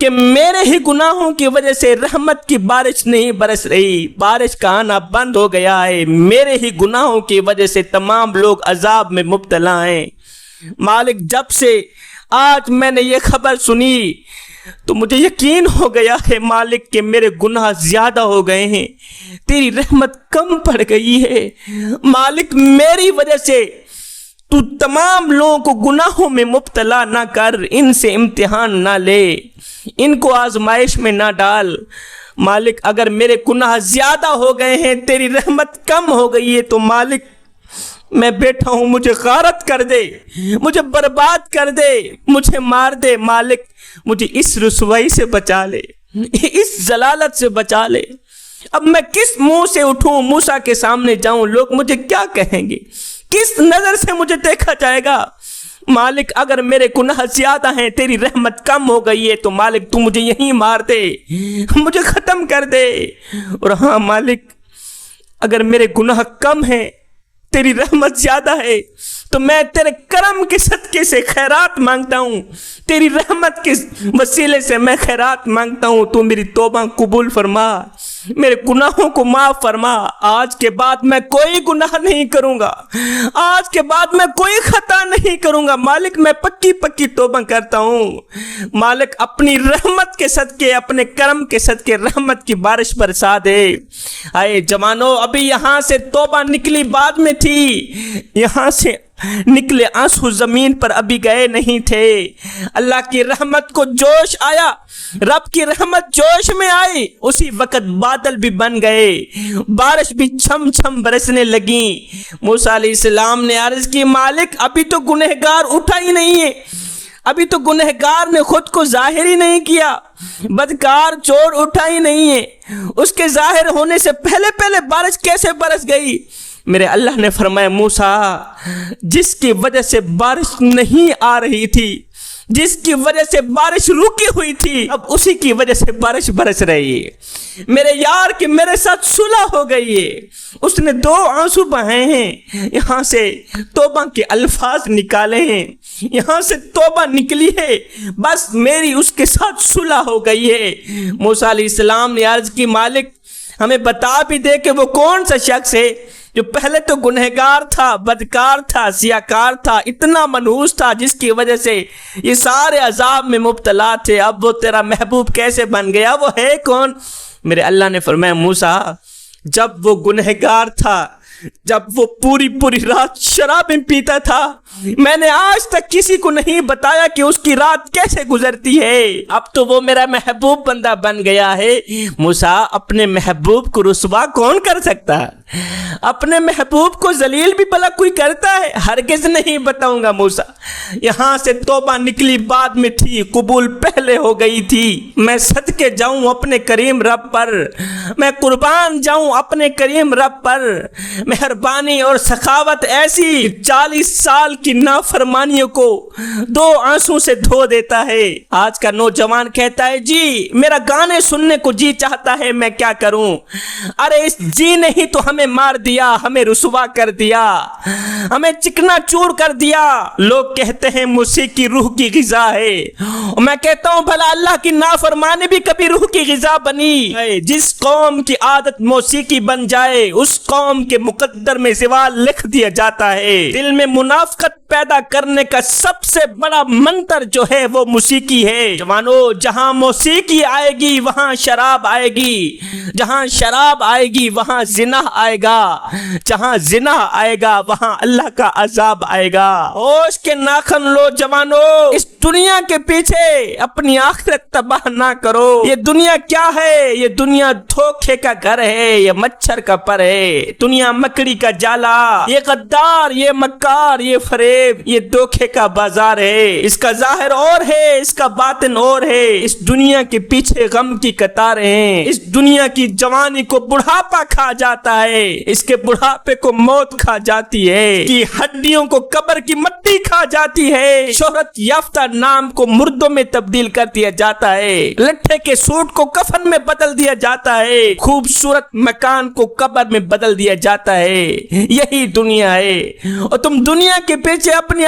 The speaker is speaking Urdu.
کہ میرے ہی گناہوں کی وجہ سے رحمت کی بارش نہیں برس رہی، بارش کا آنا بند ہو گیا ہے، میرے ہی گناہوں کی وجہ سے تمام لوگ عذاب میں مبتلا ہیں۔ مالک جب سے آج میں نے یہ خبر سنی تو مجھے یقین ہو گیا ہے مالک کہ میرے گناہ زیادہ ہو گئے ہیں، تیری رحمت کم پڑ گئی ہے۔ مالک میری وجہ سے تو تمام لوگوں کو گناہوں میں مبتلا نہ کر، ان سے امتحان نہ لے، ان کو آزمائش میں نہ ڈال۔ مالک اگر میرے گناہ زیادہ ہو گئے ہیں، تیری رحمت کم ہو گئی ہے تو مالک میں بیٹھا ہوں، مجھے غارت کر دے، مجھے برباد کر دے، مجھے مار دے۔ مالک مجھے اس رسوائی سے بچا لے، اس ضلالت سے بچا لے۔ اب میں کس منہ سے اٹھوں، موسیٰ کے سامنے جاؤں، لوگ مجھے کیا کہیں گے، کس نظر سے مجھے دیکھا جائے گا؟ مالک اگر میرے گناہ زیادہ ہیں، تیری رحمت کم ہو گئی ہے تو مالک تو مجھے یہیں مار دے، مجھے ختم کر دے۔ اور ہاں مالک اگر میرے گناہ کم ہیں، تیری رحمت زیادہ ہے تو میں تیرے کرم کے صدقے سے خیرات مانگتا ہوں، تیری رحمت کے وسیلے سے میں خیرات مانگتا ہوں، تو میری توبہ قبول فرما، میرے گناہوں کو معاف فرما۔ آج کے بعد میں کوئی گناہ نہیں کروں گا، آج کے بعد میں کوئی خطا نہیں کروں گا۔ مالک میں پکی توبہ کرتا ہوں۔ مالک اپنی رحمت کے صدقے، اپنے کرم کے صدقے رحمت کی بارش برسا دے۔ آئے جوانوں، ابھی یہاں سے توبہ نکلی بعد میں تھی، یہاں سے نکلے آنسو زمین پر ابھی گئے نہیں تھے۔ اللہ کی رحمت کو جوش آیا، رب کی رحمت جوش میں آئی، اسی وقت بادل بھی بن گئے، بارش بھی چھم چھم برسنے لگی۔ موسیٰ علیہ السلام نے عرض کی مالک ابھی تو گنہگار اٹھا ہی نہیں ہے، ابھی تو گنہگار نے خود کو ظاہر ہی نہیں کیا، بدکار چور اٹھا ہی نہیں ہے، اس کے ظاہر ہونے سے پہلے بارش کیسے برس گئی؟ میرے اللہ نے فرمایا موسیٰ، جس کی وجہ سے بارش نہیں آ رہی تھی، جس کی وجہ سے بارش رکی ہوئی تھی، اب اسی کی وجہ سے بارش برس رہی ہے۔ میرے یار کی میرے ساتھ صلح ہو گئی ہے، اس نے 2 آنسو بہائے ہیں، یہاں سے توبہ کے الفاظ نکالے ہیں، یہاں سے توبہ نکلی ہے، بس میری اس کے ساتھ صلح ہو گئی ہے۔ موسیٰ علیہ السلام نے عرض کی مالک ہمیں بتا بھی دے کہ وہ کون سا شخص ہے جو پہلے تو گنہگار تھا، بدکار تھا، سیاکار تھا، اتنا منحوس تھا، جس کی وجہ سے یہ سارے عذاب میں مبتلا تھے، اب وہ تیرا محبوب کیسے بن گیا؟ وہ ہے کون؟ میرے اللہ نے فرمایا موسیٰ، جب وہ گنہگار تھا، جب وہ پوری رات شرابیں پیتا تھا، میں نے آج تک کسی کو نہیں بتایا کہ اس کی رات کیسے گزرتی ہے، اب تو وہ میرا محبوب بندہ بن گیا ہے۔ موسیٰ، اپنے محبوب کو رسوا کون کر سکتا ہے؟ اپنے محبوب کو ذلیل بھی بھلا کوئی کرتا ہے؟ ہرگز نہیں بتاؤں گا موسیٰ۔ یہاں سے توبہ نکلی بعد میں تھی، قبول پہلے ہو گئی تھی۔ میں صدقے جاؤں اپنے کریم رب پر، میں قربان جاؤں اپنے کریم رب پر۔ مہربانی اور سخاوت ایسی 40 سال کی نافرمانیوں کو 2 آنسوں سے دھو دیتا ہے۔ آج کا نوجوان کہتا ہے جی میرا گانے سننے کو جی چاہتا ہے، میں کیا کروں؟ ارے اس جی نے ہی تو ہمیں مار دیا، ہمیں رسوا کر دیا، ہمیں چکنا چور کر دیا۔ لوگ کہتے ہیں موسیقی روح کی غذا ہے، میں کہتا ہوں بھلا اللہ کی نافرمانی بھی کبھی روح کی غذا بنی؟ جس قوم کی عادت موسیقی بن جائے، اس قوم کے مقدر میں زوال لکھ دیا جاتا ہے۔ دل میں منافقت پیدا کرنے کا سب سے بڑا منتر جو ہے وہ موسیقی ہے۔ جوانو، جہاں موسیقی آئے گی وہاں شراب آئے گی، جہاں شراب آئے گی وہاں زنا آئے گا، جہاں زنا آئے گا وہاں اللہ کا عذاب آئے گا۔ ہوش کے ناخن لو جوانو، اس دنیا کے پیچھے اپنی آخرت تباہ نہ کرو۔ یہ دنیا کیا ہے؟ یہ دنیا دھوکے کا گھر ہے، یہ مچھر کا پر ہے، دنیا مکڑی کا جالا، یہ غدار، یہ مکار، یہ فریب، یہ دھوکے کا بازار ہے۔ اس کا ظاہر اور ہے، اس کا باطن اور ہے۔ اس دنیا کے پیچھے غم کی قطاریں ہیں، اس دنیا کی جوانی کو بڑھاپا کھا جاتا ہے، اس کے بڑھاپے کو موت کھا جاتی ہے، کی ہڈیوں کو قبر کی مٹی کھا جاتی ہے، شہرت یافتہ نام کو مردوں میں تبدیل کر دیا جاتا ہے، لٹھے کے سوٹ کو کفن میں بدل دیا جاتا ہے، خوبصورت مکان کو قبر میں بدل دیا جاتا ہے۔ یہی دنیا ہے، اور تم دنیا کے پیچھے اپنی